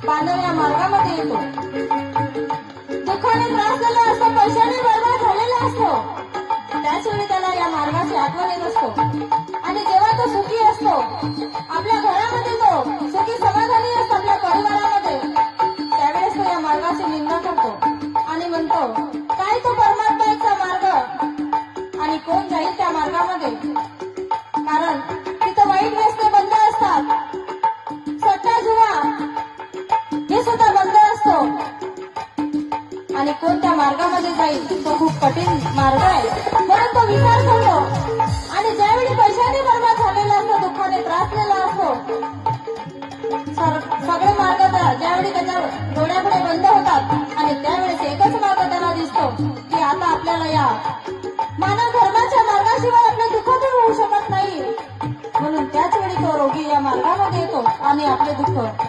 मानव या मार्गामध्ये येतो. दुःखाने त्रासलेला असतो, पैशाने बरबाद झालेला असतो, त्याच वेळी त्याला या मार्गाची आठवण येत असतो. आणि जेव्हा तो सुखी असतो, आपल्या घरामध्ये तो सुखी समाधानी असतो, आपल्या परिवारामध्ये, त्यावेळेस तो या मार्गाची निंदा करतो आणि म्हणतो काय तो परमात्म्याचा मार्ग आणि कोण जाईल त्या मार्गामध्ये. कारण तिथं वाईट रस्ते बंद असतात, सट्टा जुवा हे सुद्धा बंद असतो आणि कोणत्या मार्गामध्ये जाईल तो खूप कठीण मार्ग आहे. म्हणून तो विचार करतो आणि ज्यावेळी पैशाने बरबाद झालेला असतो, दुःखाने त्रासलेला असतो, सगळे मार्ग ज्यावेळी त्याच्या डोळ्यापुढे बंद होतात आणि त्यावेळेस एकच मार्ग त्याला दिसतो की आता आपल्याला या मानव धर्माच्या मार्गाशिवाय आपलं दुःख दूर होऊ शकत नाही. म्हणून त्याच वेळी तो रोगी या मार्गामध्ये येतो आणि आपले दुःख